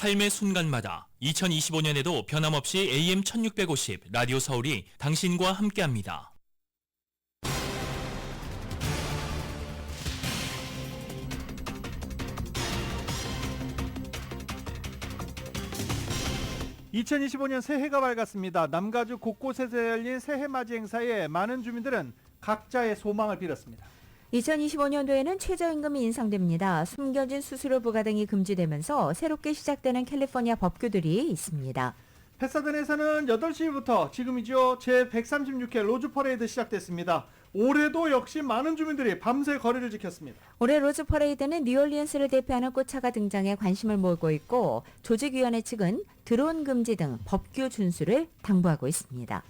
삶의 순간마다 2025년에도 변함없이 AM 1650 라디오 서울이 당신과 함께합니다. (2025년) 새해가 밝았습니다. 남가주 곳곳에서 열린 새해 맞이 행사에 많은 주민들은 각자의 소망을 빌었습니다. 2025년도에는 최저임금이 인상됩니다. 숨겨진 수수료 부과 등이 금지되면서 새롭게 시작되는 캘리포니아 법규들이 있습니다. 패사덴에서는 8시부터 지금이죠. 제136회 로즈 퍼레이드 시작됐습니다. 올해도 역시 많은 주민들이 밤새 거리를 지켰습니다. 올해 로즈 퍼레이드는 뉴올리언스를 대표하는 꽃차가 등장해 관심을 모으고 있고 조직위원회 측은 드론 금지 등 법규 준수를 당부하고 있습니다.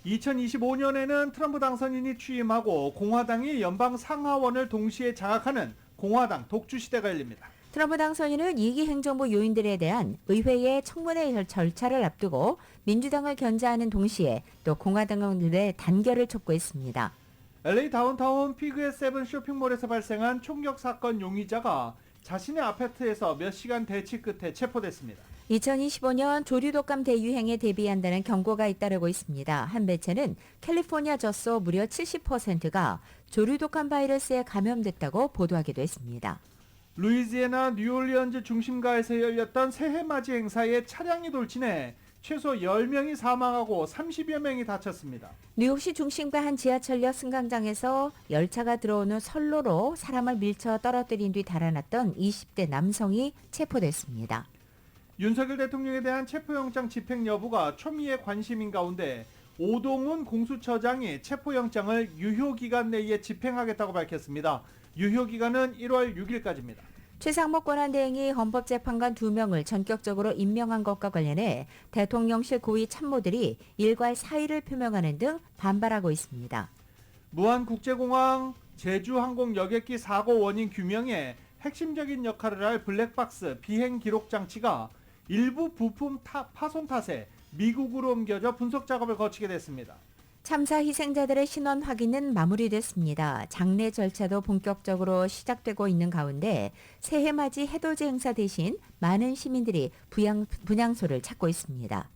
2025년에는 트럼프 당선인이 취임하고 공화당이 연방 상하원을 동시에 장악하는 공화당 독주 시대가 열립니다. 트럼프 당선인은 2기 행정부 요인들에 대한 의회의 청문회 절차를 앞두고 민주당을 견제하는 동시에 또 공화당의 단결을 촉구했습니다. LA 다운타운 피그의 세븐 쇼핑몰에서 발생한 총격 사건 용의자가 자신의 아파트에서 몇 시간 대치 끝에 체포됐습니다. 2025년 조류독감 대유행에 대비한다는 경고가 잇따르고 있습니다. 한 매체는 캘리포니아 젖소 무려 70%가 조류독감 바이러스에 감염됐다고 보도하기도 했습니다. 루이지애나 뉴올리언즈 중심가에서 열렸던 새해 맞이 행사에 차량이 돌진해 최소 10명이 사망하고 30여 명이 다쳤습니다. 뉴욕시 중심가 한 지하철역 승강장에서 열차가 들어오는 선로로 사람을 밀쳐 떨어뜨린 뒤 달아났던 20대 남성이 체포됐습니다. 윤석열 대통령에 대한 체포영장 집행 여부가 초미의 관심인 가운데 오동훈 공수처장이 체포영장을 유효기간 내에 집행하겠다고 밝혔습니다. 유효기간은 1월 6일까지입니다. 최상목 권한대행이 헌법재판관 2명을 전격적으로 임명한 것과 관련해 대통령실 고위 참모들이 일괄 사의를 표명하는 등 반발하고 있습니다. 무안국제공항 제주항공 여객기 사고 원인 규명에 핵심적인 역할을 할 블랙박스 비행 기록 장치가 일부 부품 파손 탓에 미국으로 옮겨져 분석 작업을 거치게 됐습니다. 참사 희생자들의 신원 확인은 마무리됐습니다. 장례 절차도 본격적으로 시작되고 있는 가운데 새해 맞이 해돋이 행사 대신 많은 시민들이 분향소를 찾고 있습니다.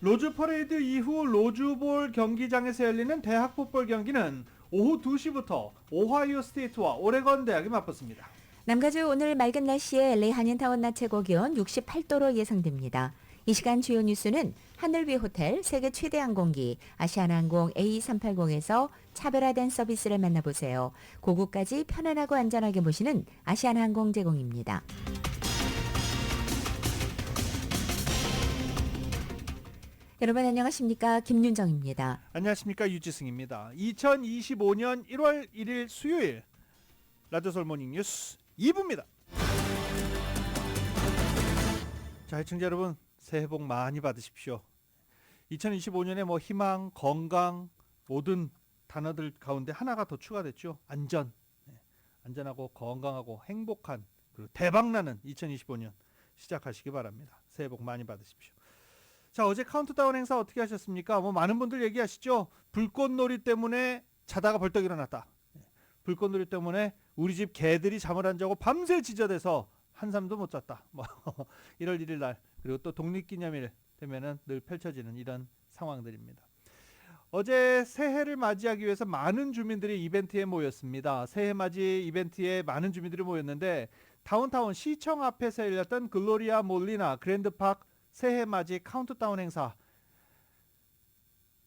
로즈 퍼레이드 이후 로즈볼 경기장에서 열리는 대학 풋볼 경기는 오후 2시부터 오하이오 스테이트와 오레건 대학이 맞붙습니다. 남가주 오늘 맑은 날씨에 LA 한인타운 낮 최고 기온 68도로 예상됩니다. 이 시간 주요 뉴스는 하늘위 호텔, 세계 최대 항공기, 아시아나항공 A380에서 차별화된 서비스를 만나보세요. 고국까지 편안하고 안전하게 모시는 아시아나항공 제공입니다. 여러분 안녕하십니까? 김윤정입니다. 안녕하십니까? 유지승입니다. 2025년 1월 1일 수요일 라디오 서울 모닝 뉴스 2부입니다. 자, 시청자 여러분 새해 복 많이 받으십시오. 2025년에 희망, 건강 모든 단어들 가운데 하나가 더 추가됐죠. 안전. 안전하고 건강하고 행복한 그리고 대박나는 2025년 시작하시기 바랍니다. 새해 복 많이 받으십시오. 자, 어제 카운트다운 행사 어떻게 하셨습니까? 많은 분들 얘기하시죠. 불꽃놀이 때문에 자다가 벌떡 일어났다. 불꽃놀이 때문에 우리 집 개들이 잠을 안 자고 밤새 지저대서 한잠도 못 잤다. 1월 1일 날 그리고 또 독립기념일 되면은 늘 펼쳐지는 이런 상황들입니다. 어제 새해를 맞이하기 위해서 많은 주민들이 이벤트에 모였습니다. 새해 맞이 이벤트에 많은 주민들이 모였는데 다운타운 시청 앞에서 열렸던 글로리아 몰리나 그랜드파크 새해 맞이 카운트다운 행사,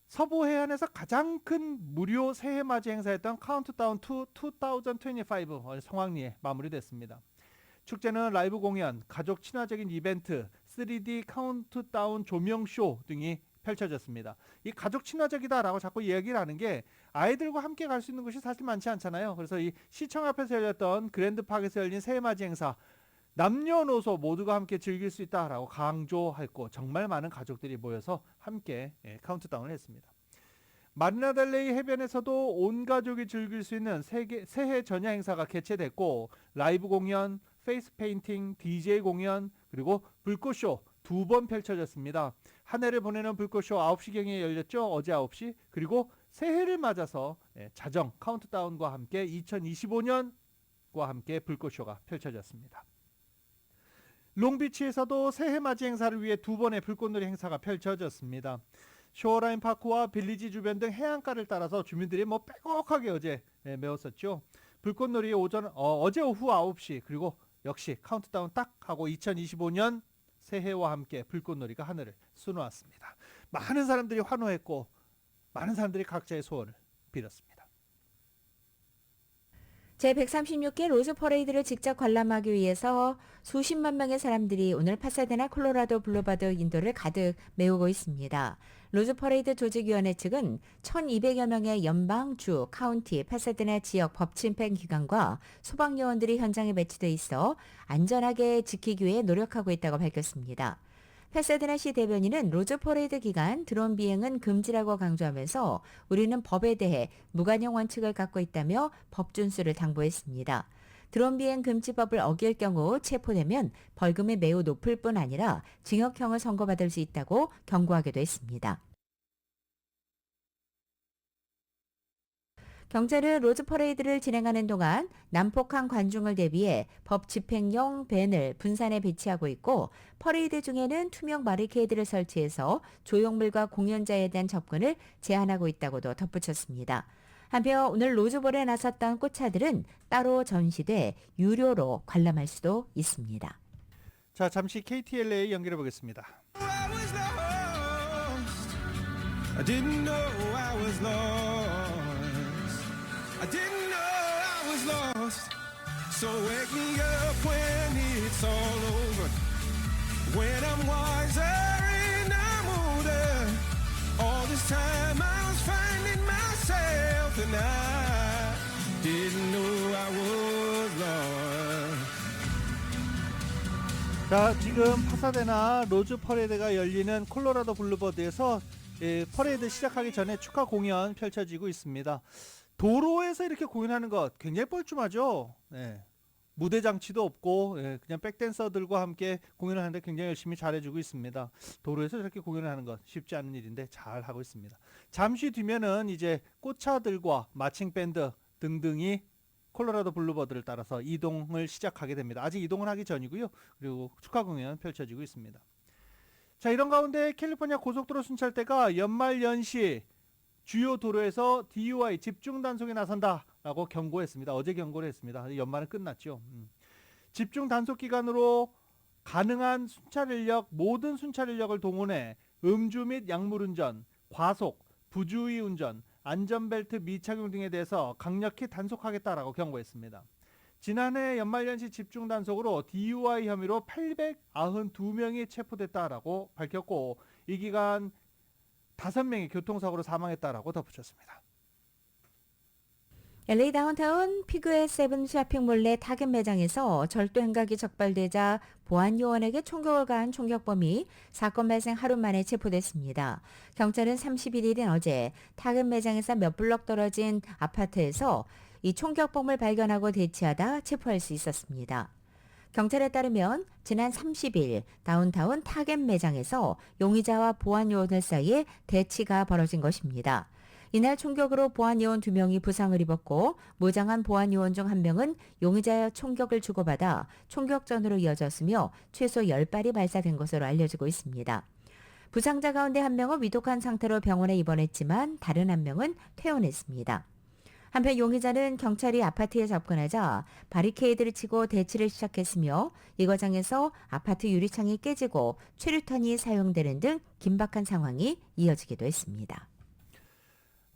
서부 해안에서 가장 큰 무료 새해 맞이 행사였던 카운트다운 투 2025 성황리에 마무리됐습니다. 축제는 라이브 공연, 가족 친화적인 이벤트, 3D 카운트다운 조명쇼 등이 펼쳐졌습니다. 이 가족 친화적이다라고 자꾸 이야기를 하는 게 아이들과 함께 갈 수 있는 곳이 사실 많지 않잖아요. 그래서 이 시청 앞에서 열렸던 그랜드파크에서 열린 새해맞이 행사, 남녀노소 모두가 함께 즐길 수 있다라고 강조했고 정말 많은 가족들이 모여서 함께 카운트다운을 했습니다. 마리나델레이 해변에서도 온 가족이 즐길 수 있는 새해 전야 행사가 개최됐고 라이브 공연, 페이스 페인팅, DJ 공연 그리고 불꽃쇼 2번 펼쳐졌습니다. 한 해를 보내는 불꽃쇼 9시경에 열렸죠. 어제 9시. 그리고 새해를 맞아서 자정 카운트다운과 함께 2025년과 함께 불꽃쇼가 펼쳐졌습니다. 롱비치에서도 새해 맞이 행사를 위해 두 번의 불꽃놀이 행사가 펼쳐졌습니다. 쇼어라인 파크와 빌리지 주변 등 해안가를 따라서 주민들이 빼곡하게 어제 메웠었죠. 불꽃놀이 어제 오후 9시 그리고 역시 카운트다운 딱 하고 2025년 새해와 함께 불꽃놀이가 하늘을 수놓았습니다. 많은 사람들이 환호했고 많은 사람들이 각자의 소원을 빌었습니다. 제136개 로즈 퍼레이드를 직접 관람하기 위해서 수십만 명의 사람들이 오늘 파사데나 콜로라도 블루바드 인도를 가득 메우고 있습니다. 로즈 퍼레이드 조직위원회 측은 1,200여 명의 연방, 주, 카운티, 파사데나 지역 법집행 기관과 소방요원들이 현장에 배치돼 있어 안전하게 지키기 위해 노력하고 있다고 밝혔습니다. 파사데나시 대변인은 로즈 퍼레이드 기간 드론 비행은 금지라고 강조하면서 우리는 법에 대해 무관용 원칙을 갖고 있다며 법 준수를 당부했습니다. 드론 비행 금지법을 어길 경우 체포되면 벌금이 매우 높을 뿐 아니라 징역형을 선고받을 수 있다고 경고하기도 했습니다. 경찰은 로즈 퍼레이드를 진행하는 동안 난폭한 관중을 대비해 법 집행용 밴을 분산에 배치하고 있고 퍼레이드 중에는 투명 바리케이드를 설치해서 조형물과 공연자에 대한 접근을 제한하고 있다고도 덧붙였습니다. 한편 오늘 로즈볼에 나섰던 꽃차들은 따로 전시돼 유료로 관람할 수도 있습니다. 자, 잠시 KTLA 연결해 보겠습니다. I didn't know I was lost. I didn't know I was lost. So wake me up when it's all over. When I'm wiser and I'm older. All this time I was finding myself and I didn't know I was lost. 자, 지금 파사데나 로즈 퍼레이드가 열리는 콜로라도 블루버드에서 퍼레이드 시작하기 전에 축하 공연 펼쳐지고 있습니다. 도로에서 이렇게 공연하는 것 굉장히 뻘쭘하죠. 네. 무대 장치도 없고 그냥 백댄서들과 함께 공연을 하는데 굉장히 열심히 잘해주고 있습니다. 도로에서 저렇게 공연을 하는 것 쉽지 않은 일인데 잘 하고 있습니다. 잠시 뒤면은 이제 꽃차들과 마칭 밴드 등등이 콜로라도 블루버드를 따라서 이동을 시작하게 됩니다. 아직 이동을 하기 전이고요. 그리고 축하 공연 펼쳐지고 있습니다. 자, 이런 가운데 캘리포니아 고속도로 순찰대가 연말연시 주요 도로에서 DUI 집중 단속에 나선다라고 경고했습니다. 어제 경고를 했습니다. 연말은 끝났죠. 집중 단속 기간으로 가능한 순찰 인력, 모든 순찰 인력을 동원해 음주 및 약물 운전, 과속, 부주의 운전, 안전벨트 미착용 등에 대해서 강력히 단속하겠다라고 경고했습니다. 지난해 연말연시 집중 단속으로 DUI 혐의로 892명이 체포됐다라고 밝혔고 이 기간 5명이 교통사고로 사망했다라고 덧붙였습니다. LA 다운타운 피그웨이 세븐 쇼핑몰 내 타겟 매장에서 절도 행각이 적발되자 보안 요원에게 총격을 가한 총격범이 사건 발생 하루 만에 체포됐습니다. 경찰은 31일인 어제 타겟 매장에서 몇 블럭 떨어진 아파트에서 이 총격범을 발견하고 대치하다 체포할 수 있었습니다. 경찰에 따르면 지난 30일 다운타운 타겟 매장에서 용의자와 보안 요원 사이에 대치가 벌어진 것입니다. 이날 총격으로 보안 요원 2명이 부상을 입었고 무장한 보안 요원 중 1명은 용의자의 총격을 주고받아 총격전으로 이어졌으며 최소 10발이 발사된 것으로 알려지고 있습니다. 부상자 가운데 1명은 위독한 상태로 병원에 입원했지만 다른 1명은 퇴원했습니다. 한편 용의자는 경찰이 아파트에 접근하자 바리케이드를 치고 대치를 시작했으며 이 과정에서 아파트 유리창이 깨지고 최루탄이 사용되는 등 긴박한 상황이 이어지기도 했습니다.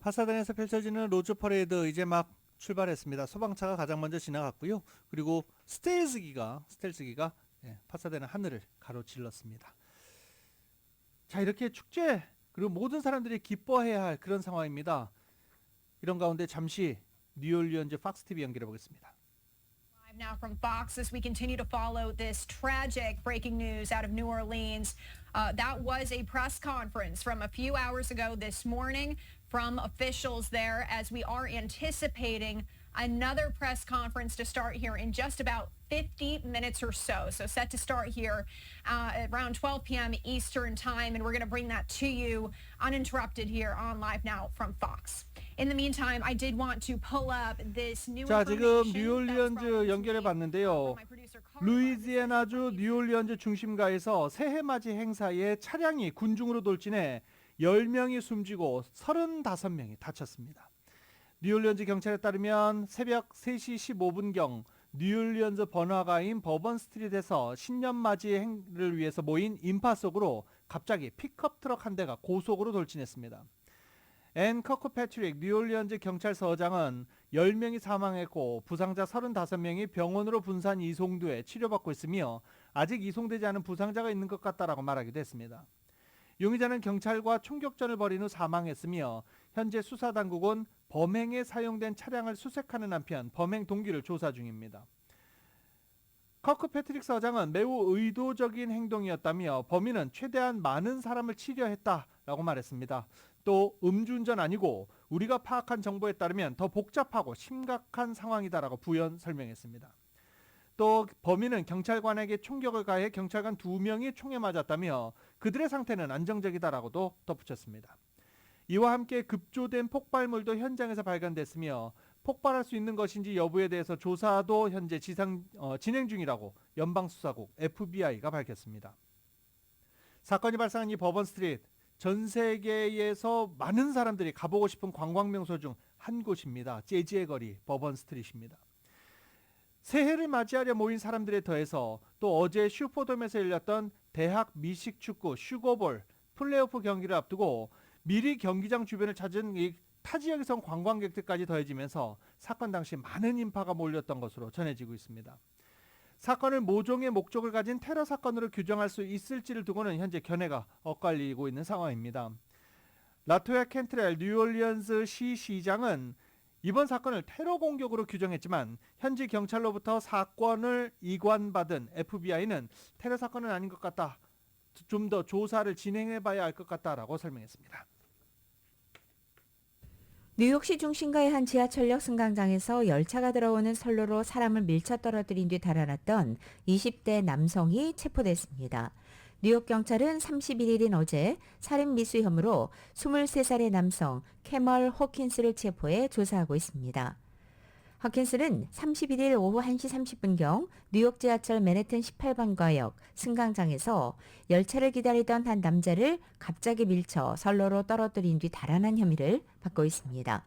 파사데나에서 펼쳐지는 로즈 퍼레이드 이제 막 출발했습니다. 소방차가 가장 먼저 지나갔고요. 그리고 스텔스기가 파사데나 하늘을 가로질렀습니다. 자, 이렇게 축제 그리고 모든 사람들이 기뻐해야 할 그런 상황입니다. 이런 가운데 잠시 뉴올리언즈 팍스 TV 연결해 보겠습니다. Now from Fox, as we continue to follow this tragic breaking news out of New Orleans, that was a press conference from a few hours ago this morning from officials there as we are anticipating another press conference to start here in just about 50 minutes or so. So set to start here around 12 p.m. Eastern time, and we're going to bring that to you uninterrupted here on Live Now from Fox. In the meantime, I did want to pull up this new 자, 지금 information 뉴올리언즈 that's 연결해 from 봤는데요. my producer, Carl. 루이지애나주 뉴올리언즈 중심가에서 새해맞이 행사에 차량이 군중으로 돌진해 10명이 숨지고 35명이 다쳤습니다. 뉴올리언즈 경찰에 따르면 새벽 3시 15분경 뉴올리언즈 번화가인 버번 스트릿에서 신년맞이 행를 위해서 모인 인파 속으로 갑자기 픽업 트럭 한 대가 고속으로 돌진했습니다. 앤 커크패트릭 뉴올리언즈 경찰서장은 10명이 사망했고 부상자 35명이 병원으로 분산 이송돼 치료받고 있으며 아직 이송되지 않은 부상자가 있는 것 같다라고 말하기도 했습니다. 용의자는 경찰과 총격전을 벌인 후 사망했으며 현재 수사당국은 범행에 사용된 차량을 수색하는 한편 범행 동기를 조사 중입니다. 커크패트릭 서장은 매우 의도적인 행동이었다며 범인은 최대한 많은 사람을 치려했다라고 말했습니다. 또 음주운전 아니고 우리가 파악한 정보에 따르면 더 복잡하고 심각한 상황이다라고 부연 설명했습니다. 또 범인은 경찰관에게 총격을 가해 경찰관 2명이 총에 맞았다며 그들의 상태는 안정적이다라고도 덧붙였습니다. 이와 함께 급조된 폭발물도 현장에서 발견됐으며 폭발할 수 있는 것인지 여부에 대해서 조사도 현재 진행 중이라고 연방수사국 FBI가 밝혔습니다. 사건이 발생한 이 버번 스트리트, 전 세계에서 많은 사람들이 가보고 싶은 관광명소 중 한 곳입니다. 재즈의 거리 버번 스트릿입니다. 새해를 맞이하려 모인 사람들에 더해서 또 어제 슈퍼돔에서 열렸던 대학 미식축구 슈거볼 플레이오프 경기를 앞두고 미리 경기장 주변을 찾은 이 타 지역에서 온 관광객들까지 더해지면서 사건 당시 많은 인파가 몰렸던 것으로 전해지고 있습니다. 사건을 모종의 목적을 가진 테러 사건으로 규정할 수 있을지를 두고는 현재 견해가 엇갈리고 있는 상황입니다. 라토야 캔트렐 뉴올리언스 시장은 이번 사건을 테러 공격으로 규정했지만 현지 경찰로부터 사건을 이관받은 FBI는 테러 사건은 아닌 것 같다. 좀 더 조사를 진행해봐야 할 것 같다라고 설명했습니다. 뉴욕시 중심가의 한 지하철역 승강장에서 열차가 들어오는 선로로 사람을 밀쳐 떨어뜨린 뒤 달아났던 20대 남성이 체포됐습니다. 뉴욕 경찰은 31일인 어제 살인 미수 혐의로 23살의 남성 캐멀 호킨스를 체포해 조사하고 있습니다. 호킨스는 31일 오후 1시 30분경 뉴욕 지하철 맨해튼 18번가역 승강장에서 열차를 기다리던 한 남자를 갑자기 밀쳐 선로로 떨어뜨린 뒤 달아난 혐의를 받고 있습니다.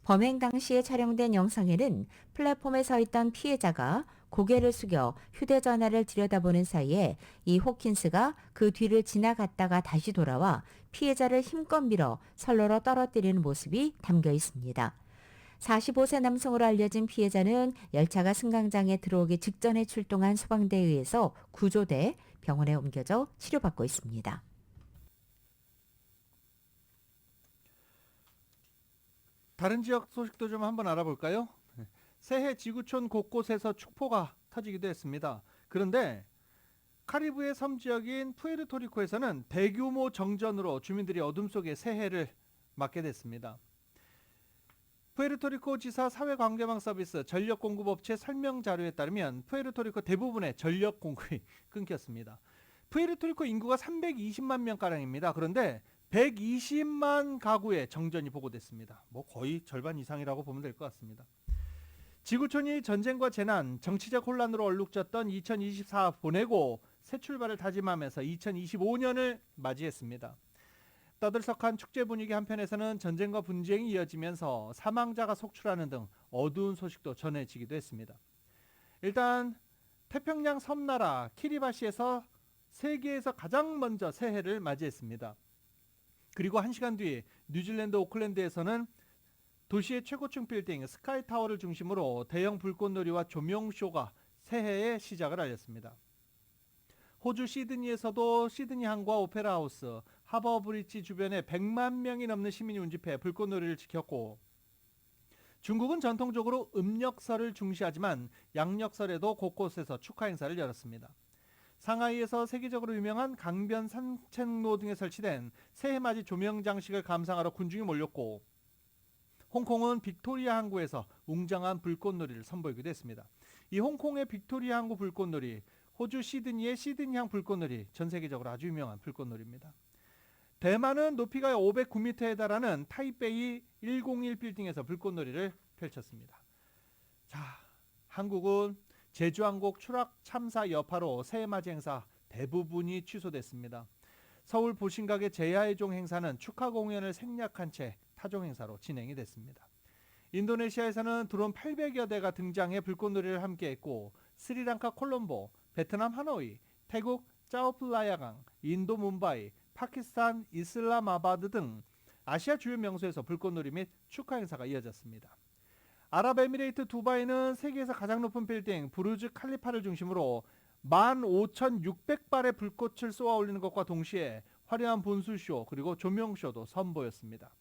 범행 당시에 촬영된 영상에는 플랫폼에 서 있던 피해자가 고개를 숙여 휴대전화를 들여다보는 사이에 이 호킨스가 그 뒤를 지나갔다가 다시 돌아와 피해자를 힘껏 밀어 선로로 떨어뜨리는 모습이 담겨 있습니다. 45세 남성으로 알려진 피해자는 열차가 승강장에 들어오기 직전에 출동한 소방대에 의해서 구조돼 병원에 옮겨져 치료받고 있습니다. 다른 지역 소식도 좀 한번 알아볼까요? 새해 지구촌 곳곳에서 축포가 터지기도 했습니다. 그런데 카리브해 섬 지역인 푸에르토리코에서는 대규모 정전으로 주민들이 어둠 속에 새해를 맞게 됐습니다. 푸에르토리코 지사 사회관계망 서비스 전력공급업체 설명 자료에 따르면 푸에르토리코 대부분의 전력 공급이 끊겼습니다. 푸에르토리코 인구가 320만 명가량입니다. 그런데 120만 가구의 정전이 보고됐습니다. 거의 절반 이상이라고 보면 될 것 같습니다. 지구촌이 전쟁과 재난, 정치적 혼란으로 얼룩졌던 2024 보내고 새 출발을 다짐하면서 2025년을 맞이했습니다. 떠들썩한 축제 분위기 한편에서는 전쟁과 분쟁이 이어지면서 사망자가 속출하는 등 어두운 소식도 전해지기도 했습니다. 일단 태평양 섬나라 키리바시에서 세계에서 가장 먼저 새해를 맞이했습니다. 그리고 1시간 뒤 뉴질랜드 오클랜드에서는 도시의 최고층 빌딩 스카이타워를 중심으로 대형 불꽃놀이와 조명쇼가 새해의 시작을 알렸습니다. 호주 시드니에서도 시드니항과 오페라하우스, 하버브리지 주변에 100만 명이 넘는 시민이 운집해 불꽃놀이를 지켰고 중국은 전통적으로 음력설을 중시하지만 양력설에도 곳곳에서 축하 행사를 열었습니다. 상하이에서 세계적으로 유명한 강변 산책로 등에 설치된 새해맞이 조명 장식을 감상하러 군중이 몰렸고 홍콩은 빅토리아 항구에서 웅장한 불꽃놀이를 선보이기도 했습니다. 이 홍콩의 빅토리아 항구 불꽃놀이, 호주 시드니의 시드니항 불꽃놀이, 전 세계적으로 아주 유명한 불꽃놀이입니다. 대만은 높이가 509m에 달하는 타이베이 101 빌딩에서 불꽃놀이를 펼쳤습니다. 자, 한국은 제주항공 추락 참사 여파로 새해맞이 행사 대부분이 취소됐습니다. 서울 보신각의 제야의종 행사는 축하 공연을 생략한 채 타종 행사로 진행이 됐습니다. 인도네시아에서는 드론 800여 대가 등장해 불꽃놀이를 함께했고 스리랑카 콜롬보, 베트남 하노이, 태국 짜오플라야강, 인도 뭄바이, 파키스탄 이슬라마바드 등 아시아 주요 명소에서 불꽃놀이 및 축하 행사가 이어졌습니다. 아랍에미레이트 두바이는 세계에서 가장 높은 빌딩 부르즈 칼리파를 중심으로 15,600발의 불꽃을 쏘아 올리는 것과 동시에 화려한 분수쇼 그리고 조명쇼도 선보였습니다.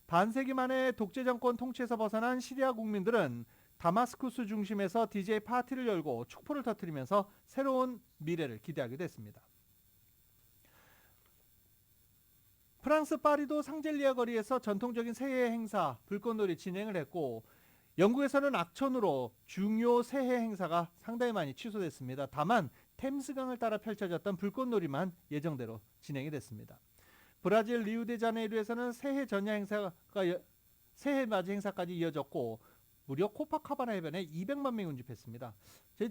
반세기 만에 독재 정권 통치에서 벗어난 시리아 국민들은 다마스쿠스 중심에서 DJ 파티를 열고 촛불을 터뜨리면서 새로운 미래를 기대하게 됐습니다. 프랑스 파리도 상젤리아 거리에서 전통적인 새해 행사 불꽃놀이 진행을 했고 영국에서는 악천후로 중요 새해 행사가 상당히 많이 취소됐습니다. 다만 템스강을 따라 펼쳐졌던 불꽃놀이만 예정대로 진행이 됐습니다. 브라질 리우데자네이루에서는 새해 전야 행사가 새해 맞이 행사까지 이어졌고 무려 코파카바나 해변에 200만 명이 운집했습니다.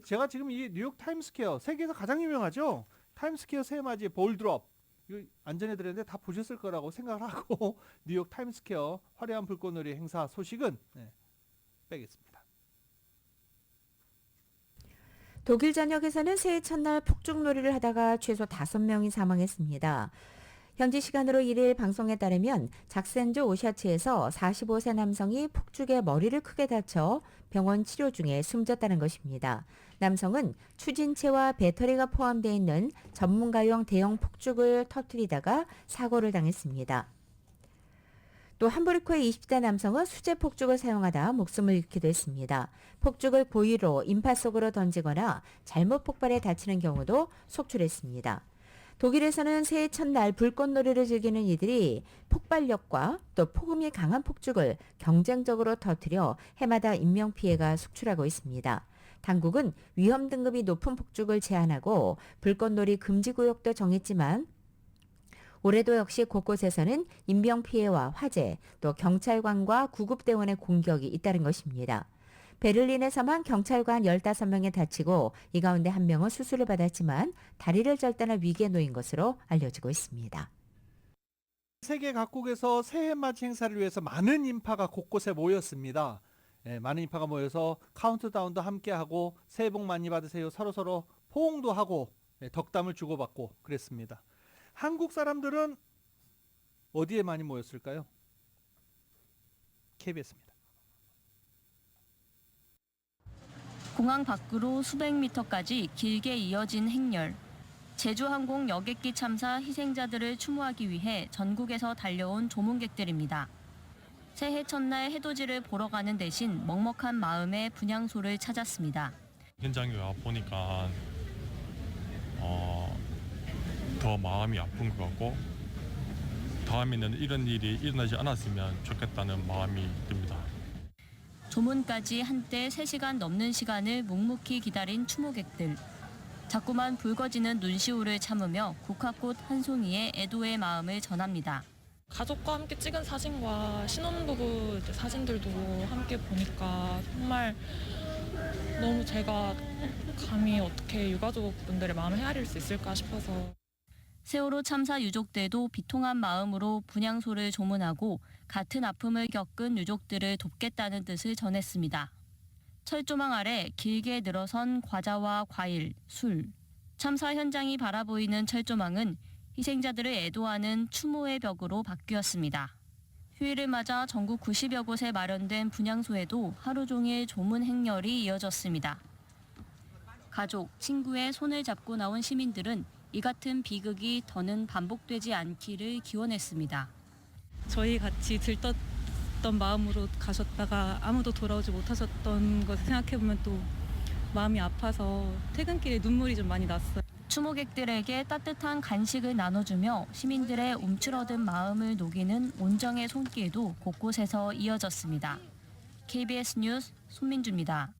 제가 지금 이 뉴욕 타임스퀘어 세계에서 가장 유명하죠. 타임스퀘어 새해 맞이 볼드롭 이거 안전해드렸는데 다 보셨을 거라고 생각을 하고 뉴욕 타임스퀘어 화려한 불꽃놀이 행사 소식은 빼겠습니다. 독일 전역에서는 새해 첫날 폭죽놀이를 하다가 최소 5명이 사망했습니다. 현지 시간으로 1일 방송에 따르면 작센주 오샤츠에서 45세 남성이 폭죽에 머리를 크게 다쳐 병원 치료 중에 숨졌다는 것입니다. 남성은 추진체와 배터리가 포함되어 있는 전문가용 대형 폭죽을 터뜨리다가 사고를 당했습니다. 또 함부르크의 20대 남성은 수제 폭죽을 사용하다 목숨을 잃기도 했습니다. 폭죽을 고의로 인파 속으로 던지거나 잘못 폭발해 다치는 경우도 속출했습니다. 독일에서는 새해 첫날 불꽃놀이를 즐기는 이들이 폭발력과 또 폭음이 강한 폭죽을 경쟁적으로 터뜨려 해마다 인명피해가 속출하고 있습니다. 당국은 위험 등급이 높은 폭죽을 제한하고 불꽃놀이 금지구역도 정했지만 올해도 역시 곳곳에서는 인명피해와 화재, 또 경찰관과 구급대원의 공격이 잇따른 것입니다. 베를린에서만 경찰관 15명이 다치고 이 가운데 1명은 수술을 받았지만 다리를 절단할 위기에 놓인 것으로 알려지고 있습니다. 세계 각국에서 새해 맞이 행사를 위해서 많은 인파가 곳곳에 모였습니다. 많은 인파가 모여서 카운트다운도 함께하고 새해 복 많이 받으세요 서로서로 포옹도 하고 덕담을 주고받고 그랬습니다. 한국 사람들은 어디에 많이 모였을까요? KBS입니다. 공항 밖으로 수백 미터까지 길게 이어진 행렬. 제주항공 여객기 참사 희생자들을 추모하기 위해 전국에서 달려온 조문객들입니다. 새해 첫날 해돋이를 보러 가는 대신 먹먹한 마음에 분향소를 찾았습니다. 현장에 와 보니까 더 마음이 아픈 것 같고 다음에는 이런 일이 일어나지 않았으면 좋겠다는 마음이 듭니다. 조문까지 한때 3시간 넘는 시간을 묵묵히 기다린 추모객들. 자꾸만 붉어지는 눈시울을 참으며 국화꽃 한 송이에 애도의 마음을 전합니다. 가족과 함께 찍은 사진과 신혼부부 사진들도 함께 보니까 정말 너무 제가 감히 어떻게 유가족분들의 마음을 헤아릴 수 있을까 싶어서. 세월호 참사 유족들도 비통한 마음으로 분향소를 조문하고 같은 아픔을 겪은 유족들을 돕겠다는 뜻을 전했습니다. 철조망 아래 길게 늘어선 과자와 과일, 술. 참사 현장이 바라보이는 철조망은 희생자들을 애도하는 추모의 벽으로 바뀌었습니다. 휴일을 맞아 전국 90여 곳에 마련된 분향소에도 하루 종일 조문 행렬이 이어졌습니다. 가족, 친구의 손을 잡고 나온 시민들은 이 같은 비극이 더는 반복되지 않기를 기원했습니다. 저희 같이 들떴던 마음으로 가셨다가 아무도 돌아오지 못하셨던 것을 생각해보면 또 마음이 아파서 퇴근길에 눈물이 좀 많이 났어요. 추모객들에게 따뜻한 간식을 나눠주며 시민들의 움츠러든 마음을 녹이는 온정의 손길도 곳곳에서 이어졌습니다. KBS 뉴스 손민주입니다.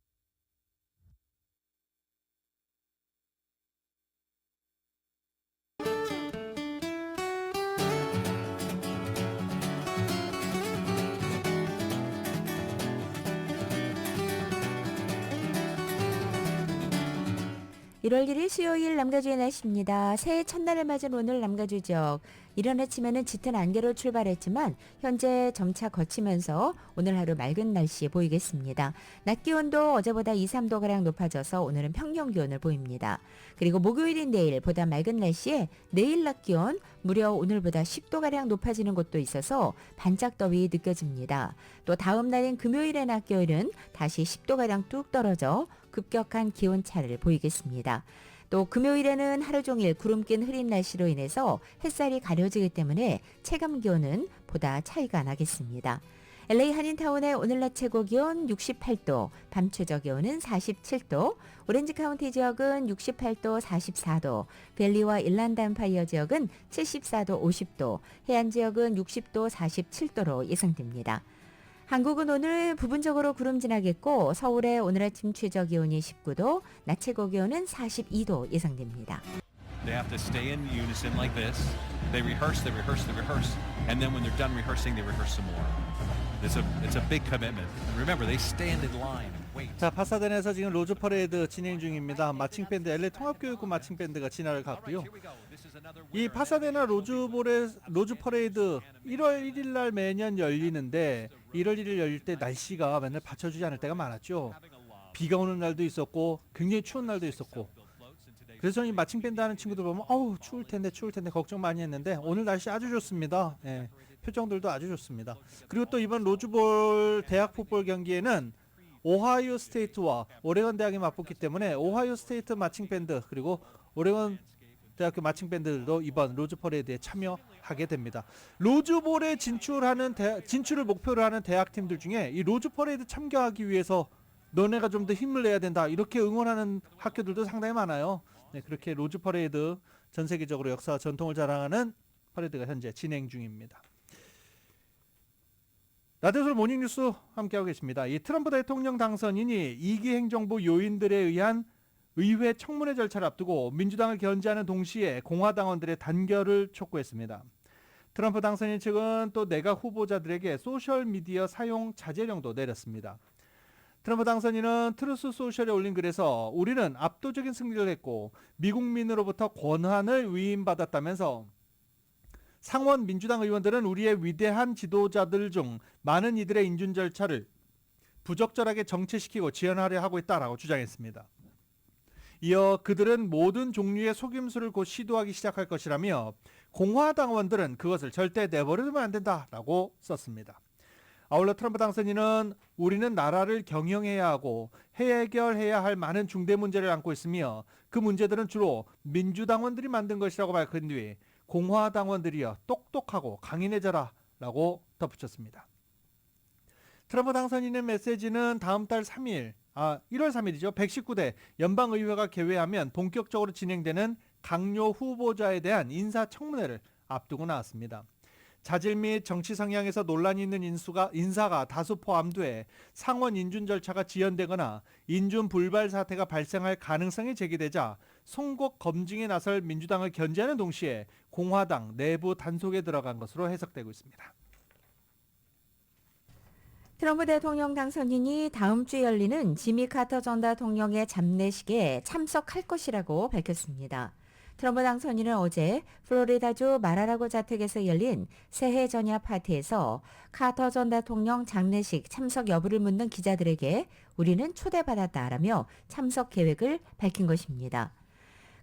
1월 1일 수요일 남가주의 날씨입니다. 새해 첫날을 맞은 오늘 남가주죠. 이른 아침에는 짙은 안개로 출발했지만 현재 점차 거치면서 오늘 하루 맑은 날씨 보이겠습니다. 낮 기온도 어제보다 2, 3도가량 높아져서 오늘은 평년 기온을 보입니다. 그리고 목요일인 내일 보다 맑은 날씨에 내일 낮 기온 무려 오늘보다 10도가량 높아지는 곳도 있어서 반짝 더위 느껴집니다. 또 다음 날인 금요일의 낮 기온은 다시 10도가량 뚝 떨어져 급격한 기온차를 보이겠습니다. 또 금요일에는 하루 종일 구름 낀 흐린 날씨로 인해서 햇살이 가려지기 때문에 체감 기온은 보다 차이가 나겠습니다. LA 한인타운의 오늘 낮 최고 기온 68도, 밤 최저 기온은 47도, 오렌지 카운티 지역은 68도, 44도, 벨리와 일란드 암파이어 지역은 74도, 50도, 해안 지역은 60도, 47도로 예상됩니다. 한국은 오늘 부분적으로 구름 지나겠고 서울의 오늘 아침 최저 기온이 19도, 낮 최고 기온은 42도 예상됩니다. They have to stay in unison like this. They rehearse, and then when they're done rehearsing, they rehearse some more. It's a big commitment. And remember, they stand in line and wait. 자, 파사데나에서 지금 로즈 퍼레이드 진행 중입니다. 마칭 밴드 LA 통합교육부 마칭 밴드가 진화를 갔고요. 이 파사데나 로즈 퍼레이드 1월 1일 날 매년 열리는데 1월 1일 열릴 때 날씨가 맨날 받쳐주지 않을 때가 많았죠. 비가 오는 날도 있었고 굉장히 추운 날도 있었고. 그래서 저는 이 마칭 밴드 하는 친구들 보면 어우 추울 텐데 걱정 많이 했는데 오늘 날씨 아주 좋습니다. 예, 표정들도 아주 좋습니다. 그리고 또 이번 로즈볼 대학 풋볼 경기에는 오하이오 스테이트와 오레곤 대학이 맞붙기 때문에 오하이오 스테이트 마칭 밴드 그리고 오레곤 대학교 마칭 밴드들도 이번 로즈 퍼레이드에 참여하게 됩니다. 로즈볼에 진출을 목표로 하는 대학팀들 중에 이 로즈 퍼레이드 참가하기 위해서 너네가 좀 더 힘을 내야 된다 이렇게 응원하는 학교들도 상당히 많아요. 네, 그렇게 로즈 퍼레이드 전 세계적으로 역사와 전통을 자랑하는 퍼레이드가 현재 진행 중입니다. 라디오솔 모닝뉴스 함께하고 계십니다. 이 트럼프 대통령 당선인이 이기 행정부 요인들에 의한 의회 청문회 절차를 앞두고 민주당을 견제하는 동시에 공화당원들의 단결을 촉구했습니다. 트럼프 당선인 측은 또 내각 후보자들에게 소셜미디어 사용 자제령도 내렸습니다. 트럼프 당선인은 트루스 소셜에 올린 글에서 우리는 압도적인 승리를 했고 미국민으로부터 권한을 위임받았다면서 상원 민주당 의원들은 우리의 위대한 지도자들 중 많은 이들의 인준 절차를 부적절하게 정체시키고 지연하려 하고 있다라고 주장했습니다. 이어 그들은 모든 종류의 속임수를 곧 시도하기 시작할 것이라며 공화당원들은 그것을 절대 내버려두면 안 된다라고 썼습니다. 아울러 트럼프 당선인은 우리는 나라를 경영해야 하고 해결해야 할 많은 중대 문제를 안고 있으며 그 문제들은 주로 민주당원들이 만든 것이라고 밝힌 뒤 공화당원들이여 똑똑하고 강인해져라 라고 덧붙였습니다. 트럼프 당선인의 메시지는 다음 달 1월 3일이죠. 119대 연방의회가 개회하면 본격적으로 진행되는 강요 후보자에 대한 인사청문회를 앞두고 나왔습니다. 자질 및 정치 성향에서 논란이 있는 인사가 다수 포함돼 상원 인준 절차가 지연되거나 인준 불발 사태가 발생할 가능성이 제기되자 송곳 검증에 나설 민주당을 견제하는 동시에 공화당 내부 단속에 들어간 것으로 해석되고 있습니다. 트럼프 대통령 당선인이 다음 주 열리는 지미 카터 전 대통령의 잡례식에 참석할 것이라고 밝혔습니다. 트럼프 당선인은 어제 플로리다주 마라라고 자택에서 열린 새해 전야 파티에서 카터 전 대통령 장례식 참석 여부를 묻는 기자들에게 우리는 초대받았다라며 참석 계획을 밝힌 것입니다.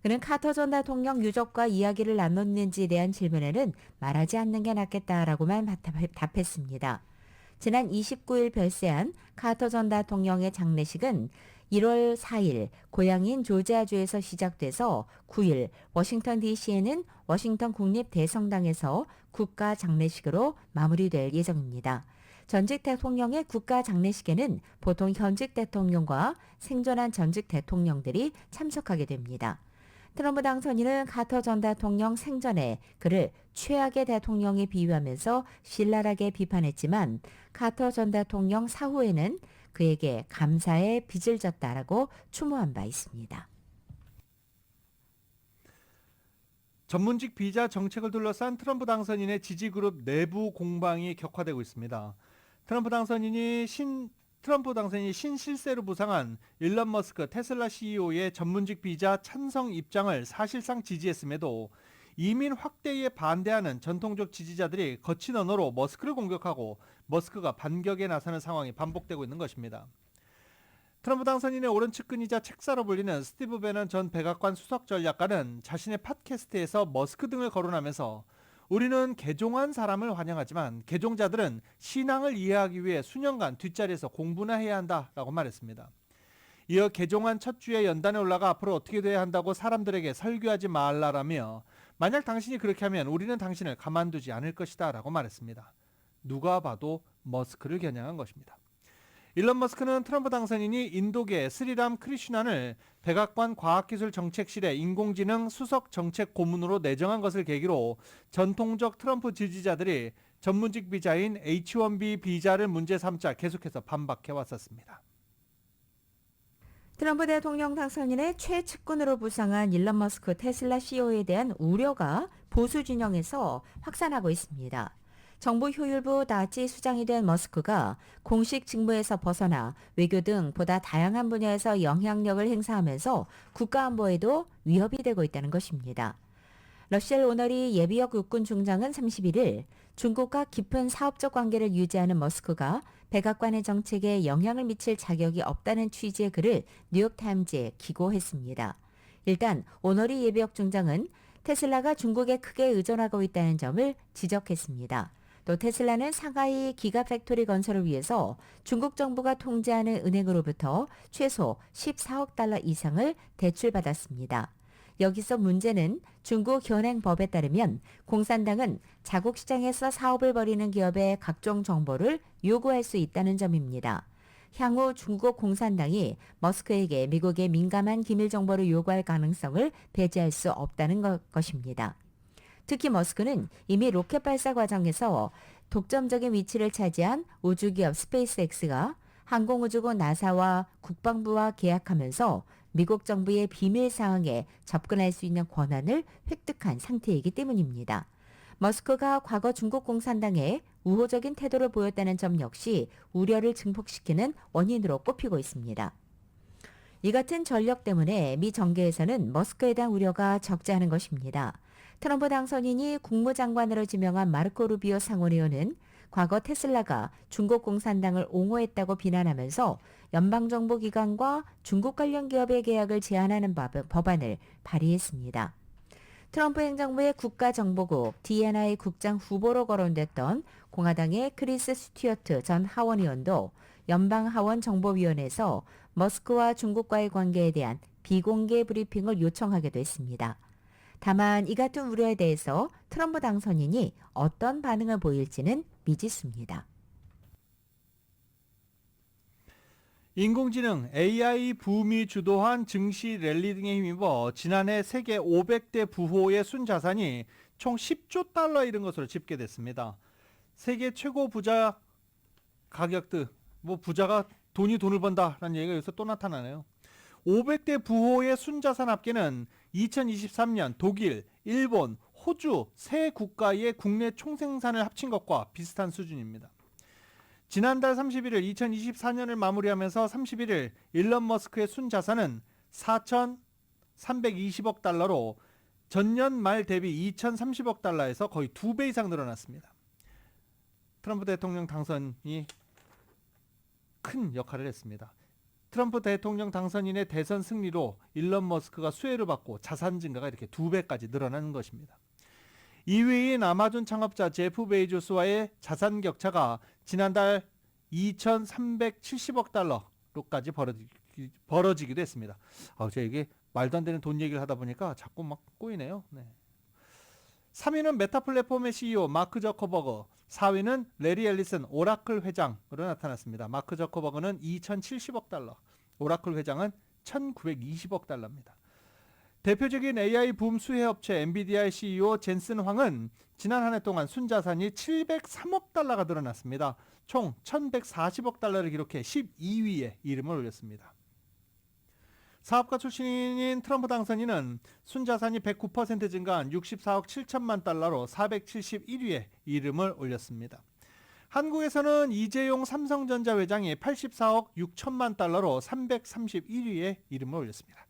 그는 카터 전 대통령 유족과 이야기를 나눴는지에 대한 질문에는 말하지 않는 게 낫겠다라고만 답했습니다. 지난 29일 별세한 카터 전 대통령의 장례식은 1월 4일 고향인 조지아주에서 시작돼서 9일 워싱턴 DC에는 워싱턴 국립대성당에서 국가 장례식으로 마무리될 예정입니다. 전직 대통령의 국가 장례식에는 보통 현직 대통령과 생존한 전직 대통령들이 참석하게 됩니다. 트럼프 당선인은 카터 전 대통령 생전에 그를 최악의 대통령에 비유하면서 신랄하게 비판했지만 카터 전 대통령 사후에는 그에게 감사의 빚을 졌다라고 추모한 바 있습니다. 전문직 비자 정책을 둘러싼 트럼프 당선인의 지지그룹 내부 공방이 격화되고 있습니다. 트럼프 당선인이 트럼프 당선인이 신실세로 부상한 일론 머스크 테슬라 CEO의 전문직 비자 찬성 입장을 사실상 지지했음에도 이민 확대에 반대하는 전통적 지지자들이 거친 언어로 머스크를 공격하고 머스크가 반격에 나서는 상황이 반복되고 있는 것입니다. 트럼프 당선인의 오른 측근이자 책사로 불리는 스티브 배넌 전 백악관 수석 전략가는 자신의 팟캐스트에서 머스크 등을 거론하면서 우리는 개종한 사람을 환영하지만 개종자들은 신앙을 이해하기 위해 수년간 뒷자리에서 공부나 해야 한다라고 말했습니다. 이어 개종한 첫 주에 연단에 올라가 앞으로 어떻게 돼야 한다고 사람들에게 설교하지 말라라며 만약 당신이 그렇게 하면 우리는 당신을 가만두지 않을 것이다 라고 말했습니다. 누가 봐도 머스크를 겨냥한 것입니다. 일론 머스크는 트럼프 당선인이 인도계 스리람 크리슈난을 백악관 과학기술정책실의 인공지능 수석 정책 고문으로 내정한 것을 계기로 전통적 트럼프 지지자들이 전문직 비자인 H-1B 비자를 문제 삼자 계속해서 반박해 왔었습니다. 트럼프 대통령 당선인의 최측근으로 부상한 일론 머스크 테슬라 CEO에 대한 우려가 보수 진영에서 확산하고 있습니다. 정부 효율부 나치 수장이 된 머스크가 공식 직무에서 벗어나 외교 등 보다 다양한 분야에서 영향력을 행사하면서 국가안보에도 위협이 되고 있다는 것입니다. 러셀 오너리 예비역 육군 중장은 31일 중국과 깊은 사업적 관계를 유지하는 머스크가 백악관의 정책에 영향을 미칠 자격이 없다는 취지의 글을 뉴욕타임즈에 기고했습니다. 일단 오너리 예비역 중장은 테슬라가 중국에 크게 의존하고 있다는 점을 지적했습니다. 또 테슬라는 상하이 기가팩토리 건설을 위해서 중국 정부가 통제하는 은행으로부터 최소 14억 달러 이상을 대출받았습니다. 여기서 문제는 중국 현행법에 따르면 공산당은 자국 시장에서 사업을 벌이는 기업의 각종 정보를 요구할 수 있다는 점입니다. 향후 중국 공산당이 머스크에게 미국의 민감한 기밀 정보를 요구할 가능성을 배제할 수 없다는 것입니다. 특히 머스크는 이미 로켓 발사 과정에서 독점적인 위치를 차지한 우주기업 스페이스X가 항공우주국 나사와 국방부와 계약하면서 미국 정부의 비밀 사항에 접근할 수 있는 권한을 획득한 상태이기 때문입니다. 머스크가 과거 중국 공산당에 우호적인 태도를 보였다는 점 역시 우려를 증폭시키는 원인으로 꼽히고 있습니다. 이 같은 전력 때문에 미 정계에서는 머스크에 대한 우려가 적지 않은 것입니다. 트럼프 당선인이 국무장관으로 지명한 마르코 루비오 상원의원은 과거 테슬라가 중국 공산당을 옹호했다고 비난하면서 연방정보기관과 중국 관련 기업의 계약을 제한하는 법안을 발의했습니다. 트럼프 행정부의 국가정보국 DNI 국장 후보로 거론됐던 공화당의 크리스 스튜어트 전 하원의원도 연방하원정보위원회에서 머스크와 중국과의 관계에 대한 비공개 브리핑을 요청하기도 했습니다. 다만 이 같은 우려에 대해서 트럼프 당선인이 어떤 반응을 보일지는 미지수입니다. 인공지능 AI 붐이 주도한 증시 랠리 등에 힘입어 지난해 세계 500대 부호의 순자산이 총 10조 달러에 이른 것으로 집계됐습니다. 세계 최고 부자 가격들, 부자가 돈을 번다라는 얘기가 여기서 또 나타나네요. 500대 부호의 순자산 합계는 2023년 독일, 일본, 호주 세 국가의 국내 총생산을 합친 것과 비슷한 수준입니다. 지난달 31일 2024년을 마무리하면서 31일 일론 머스크의 순자산은 4,320억 달러로 전년 말 대비 2,030억 달러에서 거의 2배 이상 늘어났습니다. 트럼프 대통령 당선이 큰 역할을 했습니다. 트럼프 대통령 당선인의 대선 승리로 일론 머스크가 수혜를 받고 자산 증가가 이렇게 2배까지 늘어나는 것입니다. 2위인 아마존 창업자 제프 베이조스와의 자산 격차가 지난달 2,370억 달러로까지 벌어지기도 했습니다. 제가 이게 말도 안 되는 돈 얘기를 하다 보니까 자꾸 막 꼬이네요. 3위는 메타 플랫폼의 CEO 마크 저커버그, 4위는 레리 앨리슨 오라클 회장으로 나타났습니다. 마크 저커버그는 2,070억 달러, 오라클 회장은 1,920억 달러입니다. 대표적인 AI 붐 수혜 업체 엔비디아의 CEO 젠슨 황은 지난 한 해 동안 순자산이 703억 달러가 늘어났습니다. 총 1,140억 달러를 기록해 12위에 이름을 올렸습니다. 사업가 출신인 트럼프 당선인은 순자산이 109% 증가한 64억 7천만 달러로 471위에 이름을 올렸습니다. 한국에서는 이재용 삼성전자 회장이 84억 6천만 달러로 331위에 이름을 올렸습니다.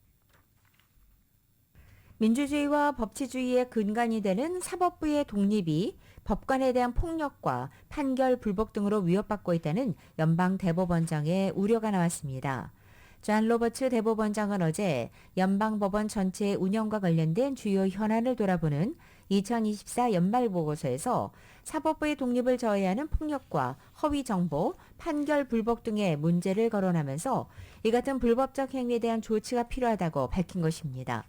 민주주의와 법치주의의 근간이 되는 사법부의 독립이 법관에 대한 폭력과 판결 불복 등으로 위협받고 있다는 연방 대법원장의 우려가 나왔습니다. 존 로버츠 대법원장은 어제 연방법원 전체의 운영과 관련된 주요 현안을 돌아보는 2024 연말보고서에서 사법부의 독립을 저해하는 폭력과 허위 정보, 판결 불복 등의 문제를 거론하면서 이 같은 불법적 행위에 대한 조치가 필요하다고 밝힌 것입니다.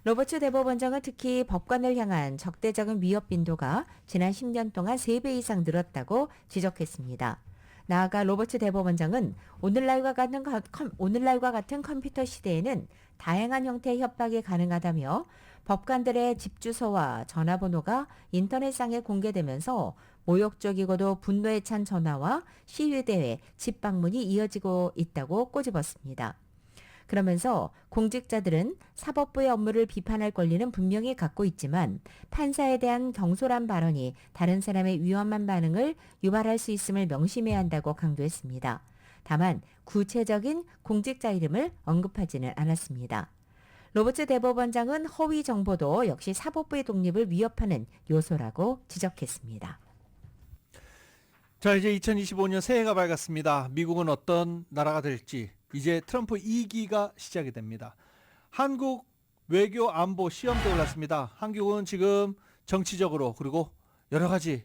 로버츠 대법원장은 특히 법관을 향한 적대적인 위협 빈도가 지난 10년 동안 3배 이상 늘었다고 지적했습니다. 나아가 로버츠 대법원장은 오늘날과 같은 컴퓨터 시대에는 다양한 형태의 협박이 가능하다며 법관들의 집 주소와 전화번호가 인터넷상에 공개되면서 모욕적이고도 분노에 찬 전화와 시위대회, 집 방문이 이어지고 있다고 꼬집었습니다. 그러면서 공직자들은 사법부의 업무를 비판할 권리는 분명히 갖고 있지만 판사에 대한 경솔한 발언이 다른 사람의 위험한 반응을 유발할 수 있음을 명심해야 한다고 강조했습니다. 다만 구체적인 공직자 이름을 언급하지는 않았습니다. 로버츠 대법원장은 허위 정보도 역시 사법부의 독립을 위협하는 요소라고 지적했습니다. 자, 이제 2025년 새해가 밝았습니다. 미국은 어떤 나라가 될지 이제 트럼프 2기가 시작이 됩니다. 한국 외교 안보 시험도 올랐습니다. 한국은 지금 정치적으로 그리고 여러 가지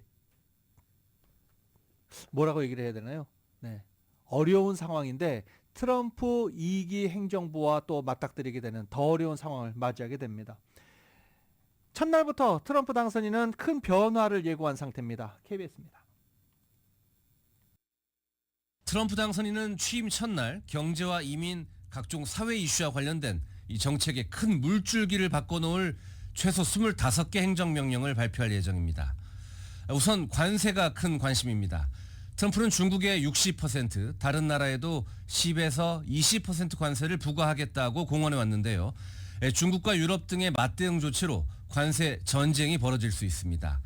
뭐라고 얘기를 해야 되나요? 네, 어려운 상황인데 트럼프 2기 행정부와 또 맞닥뜨리게 되는 더 어려운 상황을 맞이하게 됩니다. 첫날부터 트럼프 당선인은 큰 변화를 예고한 상태입니다. KBS입니다. 트럼프 당선인은 취임 첫날 경제와 이민, 각종 사회 이슈와 관련된 이 정책의 큰 물줄기를 바꿔놓을 최소 25개 행정명령을 발표할 예정입니다. 우선 관세가 큰 관심입니다. 트럼프는 중국에 60%, 다른 나라에도 10에서 20% 관세를 부과하겠다고 공언해 왔는데요. 중국과 유럽 등의 맞대응 조치로 관세 전쟁이 벌어질 수 있습니다.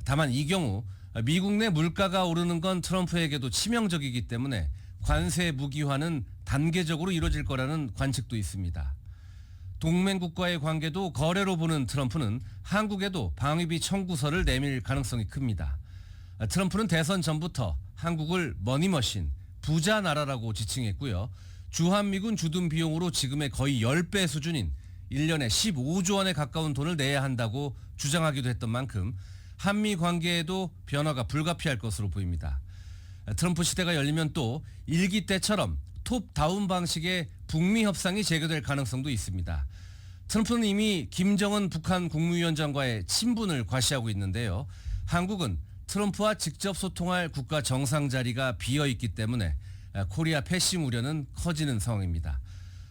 다만 이 경우 미국 내 물가가 오르는 건 트럼프에게도 치명적이기 때문에 관세 무기화는 단계적으로 이루어질 거라는 관측도 있습니다. 동맹국과의 관계도 거래로 보는 트럼프는 한국에도 방위비 청구서를 내밀 가능성이 큽니다. 트럼프는 대선 전부터 한국을 머니머신, 부자 나라라고 지칭했고요. 주한미군 주둔 비용으로 지금의 거의 10배 수준인 1년에 15조 원에 가까운 돈을 내야 한다고 주장하기도 했던 만큼 한미 관계에도 변화가 불가피할 것으로 보입니다. 트럼프 시대가 열리면 또 1기 때처럼 톱다운 방식의 북미 협상이 재개될 가능성도 있습니다. 트럼프는 이미 김정은 북한 국무위원장과의 친분을 과시하고 있는데요. 한국은 트럼프와 직접 소통할 국가 정상 자리가 비어있기 때문에 코리아 패싱 우려는 커지는 상황입니다.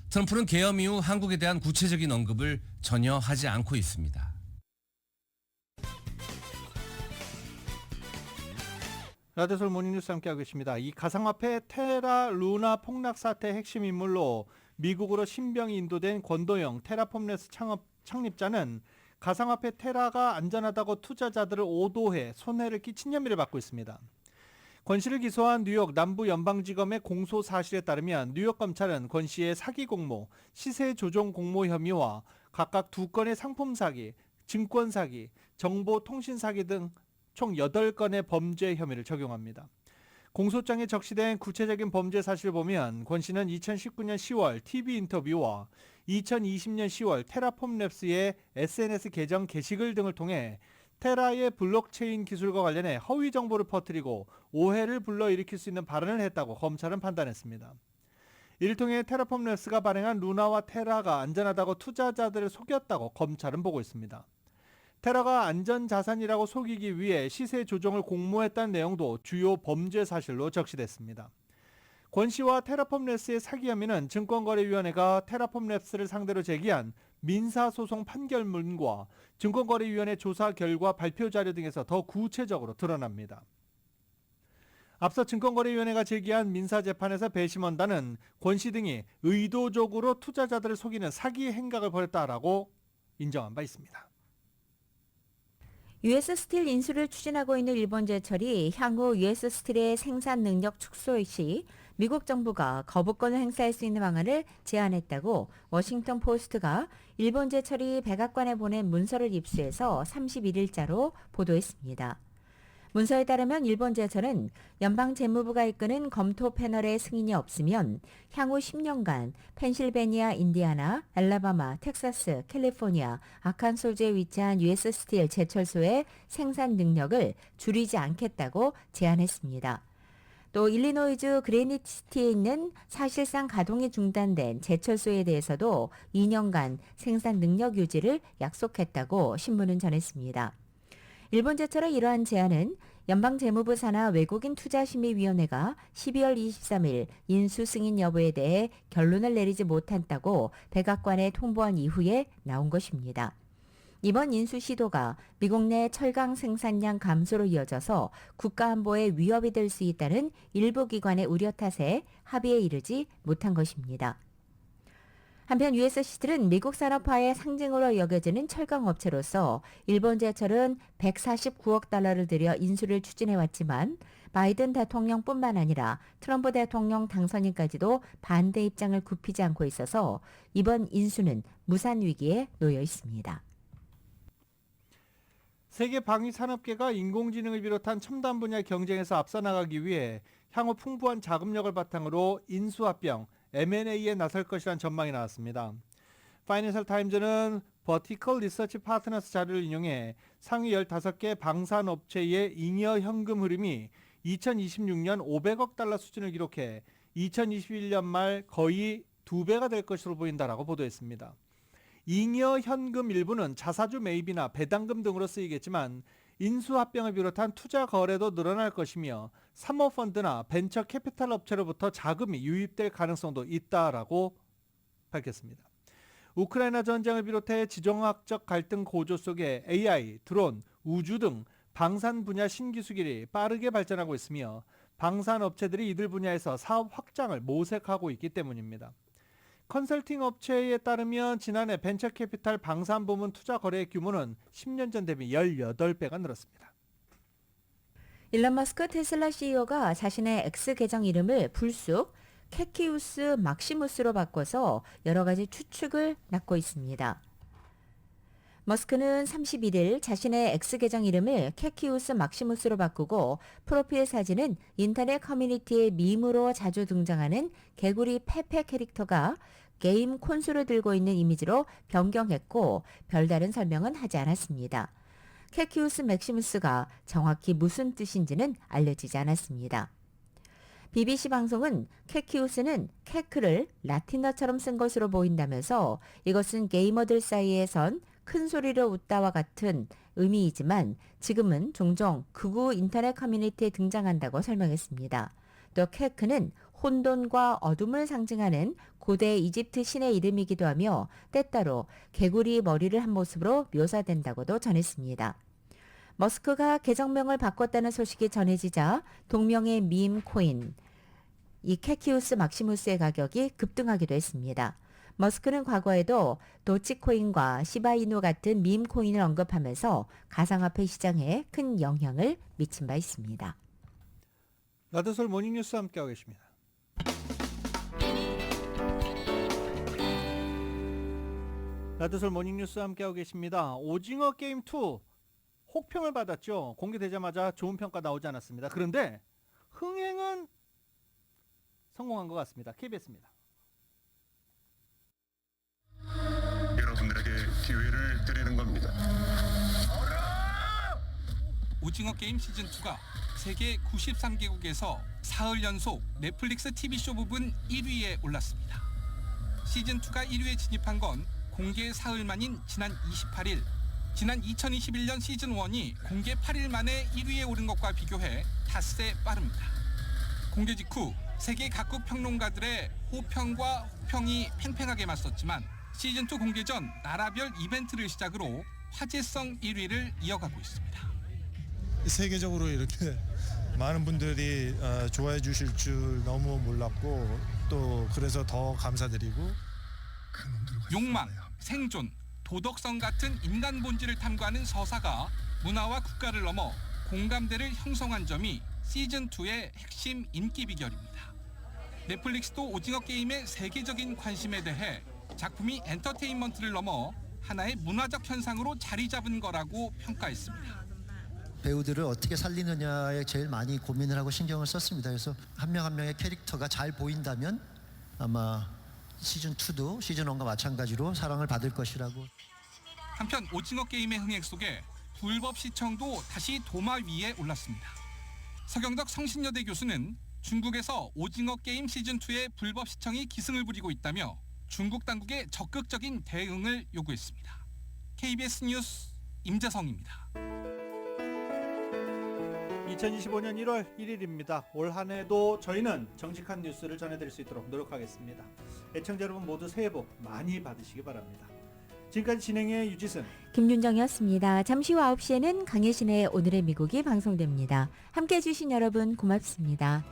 트럼프는 계엄 이후 한국에 대한 구체적인 언급을 전혀 하지 않고 있습니다. 라디오솔 모닝뉴스 함께하고 계십니다. 이 가상화폐 테라 루나 폭락 사태 핵심 인물로 미국으로 신병이 인도된 권도영 테라폼랩스 창립자는 가상화폐 테라가 안전하다고 투자자들을 오도해 손해를 끼친 혐의를 받고 있습니다. 권 씨를 기소한 뉴욕 남부연방지검의 공소 사실에 따르면 뉴욕 검찰은 권 씨의 사기 공모, 시세 조종 공모 혐의와 각각 2건의 상품 사기, 증권 사기, 정보통신 사기 등 총 8건의 범죄 혐의를 적용합니다. 공소장에 적시된 구체적인 범죄 사실을 보면 권 씨는 2019년 10월 TV 인터뷰와 2020년 10월 테라폼랩스의 SNS 계정 게시글 등을 통해 테라의 블록체인 기술과 관련해 허위 정보를 퍼뜨리고 오해를 불러일으킬 수 있는 발언을 했다고 검찰은 판단했습니다. 이를 통해 테라폼랩스가 발행한 루나와 테라가 안전하다고 투자자들을 속였다고 검찰은 보고 있습니다. 테라가 안전자산이라고 속이기 위해 시세 조정을 공모했다는 내용도 주요 범죄 사실로 적시됐습니다. 권 씨와 테라폼랩스의 사기 혐의는 증권거래위원회가 테라폼랩스를 상대로 제기한 민사소송 판결문과 증권거래위원회 조사 결과 발표 자료 등에서 더 구체적으로 드러납니다. 앞서 증권거래위원회가 제기한 민사재판에서 배심원단은 권 씨 등이 의도적으로 투자자들을 속이는 사기 행각을 벌였다라고 인정한 바 있습니다. US 스틸 인수를 추진하고 있는 일본 제철이 향후 US 스틸의 생산 능력 축소 시 미국 정부가 거부권을 행사할 수 있는 방안을 제안했다고 워싱턴 포스트가 일본 제철이 백악관에 보낸 문서를 입수해서 31일자로 보도했습니다. 문서에 따르면 일본 제철은 연방 재무부가 이끄는 검토 패널의 승인이 없으면 향후 10년간 펜실베니아, 인디아나, 알라바마, 텍사스, 캘리포니아, 아칸소주에 위치한 US 스틸 제철소의 생산 능력을 줄이지 않겠다고 제안했습니다. 또 일리노이주 그래니티시티에 있는 사실상 가동이 중단된 제철소에 대해서도 2년간 생산 능력 유지를 약속했다고 신문은 전했습니다. 일본 제철의 이러한 제안은 연방재무부 산하 외국인 투자심의위원회가 12월 23일 인수 승인 여부에 대해 결론을 내리지 못했다고 백악관에 통보한 이후에 나온 것입니다. 이번 인수 시도가 미국 내 철강 생산량 감소로 이어져서 국가안보에 위협이 될 수 있다는 일부 기관의 우려 탓에 합의에 이르지 못한 것입니다. 한편 US 스틸은 미국 산업화의 상징으로 여겨지는 철강 업체로서 일본 제철은 149억 달러를 들여 인수를 추진해왔지만 바이든 대통령뿐만 아니라 트럼프 대통령 당선인까지도 반대 입장을 굽히지 않고 있어서 이번 인수는 무산 위기에 놓여 있습니다. 세계 방위 산업계가 인공지능을 비롯한 첨단 분야 경쟁에서 앞서 나가기 위해 향후 풍부한 자금력을 바탕으로 인수합병 M&A에 나설 것이라는 전망이 나왔습니다. 파이낸셜 타임즈는 버티컬 리서치 파트너스 자료를 인용해 상위 15개 방산업체의 잉여 현금 흐름이 2026년 500억 달러 수준을 기록해 2021년 말 거의 2배가 될 것으로 보인다라고 보도했습니다. 잉여 현금 일부는 자사주 매입이나 배당금 등으로 쓰이겠지만 인수합병을 비롯한 투자 거래도 늘어날 것이며 사모펀드나 벤처 캐피탈 업체로부터 자금이 유입될 가능성도 있다라고 밝혔습니다. 우크라이나 전쟁을 비롯해 지정학적 갈등 고조 속에 AI, 드론, 우주 등 방산 분야 신기술이 빠르게 발전하고 있으며 방산 업체들이 이들 분야에서 사업 확장을 모색하고 있기 때문입니다. 컨설팅 업체에 따르면 지난해 벤처 캐피탈 방산 부문 투자 거래의 규모는 10년 전 대비 18배가 늘었습니다. 일론 머스크 테슬라 CEO가 자신의 X 계정 이름을 불쑥 캐키우스 막시무스로 바꿔서 여러 가지 추측을 낳고 있습니다. 머스크는 31일 자신의 X 계정 이름을 캐키우스 막시무스로 바꾸고 프로필 사진은 인터넷 커뮤니티의 밈으로 자주 등장하는 개구리 페페 캐릭터가 게임 콘솔을 들고 있는 이미지로 변경했고 별다른 설명은 하지 않았습니다. 캐키우스 맥시무스가 정확히 무슨 뜻인지는 알려지지 않았습니다. BBC 방송은 캐키우스는 캐크를 라틴어처럼 쓴 것으로 보인다면서 이것은 게이머들 사이에선 큰 소리로 웃다와 같은 의미이지만 지금은 종종 극우 인터넷 커뮤니티에 등장한다고 설명했습니다. 또 캐크는 혼돈과 어둠을 상징하는 고대 이집트 신의 이름이기도 하며 때따로 개구리 머리를 한 모습으로 묘사된다고도 전했습니다. 머스크가 계정명을 바꿨다는 소식이 전해지자 동명의 밈 코인, 이 캐키우스 막시무스의 가격이 급등하기도 했습니다. 머스크는 과거에도 도치코인과 시바이누 같은 밈 코인을 언급하면서 가상화폐 시장에 큰 영향을 미친 바 있습니다. 라드솔 모닝뉴스 함께하고 계십니다. 라드솔 모닝뉴스 함께하고 계십니다. 오징어 게임 2 혹평을 받았죠. 공개되자마자 좋은 평가 나오지 않았습니다. 그런데 흥행은 성공한 것 같습니다. KBS입니다. 여러분들에게 기회를 드리는 겁니다. 오징어 게임 시즌2가 세계 93개국에서 사흘 연속 넷플릭스 TV쇼 부분 1위에 올랐습니다. 시즌2가 1위에 진입한 건 공개 사흘 만인 지난 28일, 지난 2021년 시즌1이 공개 8일 만에 1위에 오른 것과 비교해 닷새 빠릅니다. 공개 직후 세계 각국 평론가들의 호평과 혹평이 팽팽하게 맞섰지만 시즌2 공개 전 나라별 이벤트를 시작으로 화제성 1위를 이어가고 있습니다. 세계적으로 이렇게 많은 분들이 좋아해 주실 줄 너무 몰랐고 또 그래서 더 감사드리고 욕망, 생존, 도덕성 같은 인간 본질을 탐구하는 서사가 문화와 국가를 넘어 공감대를 형성한 점이 시즌2의 핵심 인기 비결입니다. 넷플릭스도 오징어 게임의 세계적인 관심에 대해 작품이 엔터테인먼트를 넘어 하나의 문화적 현상으로 자리 잡은 거라고 평가했습니다. 배우들을 어떻게 살리느냐에 제일 많이 고민을 하고 신경을 썼습니다. 그래서 한 명 한 명의 캐릭터가 잘 보인다면 아마 시즌2도 시즌1과 마찬가지로 사랑을 받을 것이라고. 한편 오징어 게임의 흥행 속에 불법 시청도 다시 도마 위에 올랐습니다. 서경덕 성신여대 교수는 중국에서 오징어 게임 시즌2의 불법 시청이 기승을 부리고 있다며 중국 당국의 적극적인 대응을 요구했습니다. KBS 뉴스 임재성입니다. 2025년 1월 1일입니다. 올 한 해도 저희는 정직한 뉴스를 전해드릴 수 있도록 노력하겠습니다. 애청자 여러분 모두 새해 복 많이 받으시기 바랍니다. 지금까지 진행의 유지승, 김윤정이었습니다. 잠시 후 9시에는 강혜신의 오늘의 미국이 방송됩니다. 함께해 주신 여러분 고맙습니다.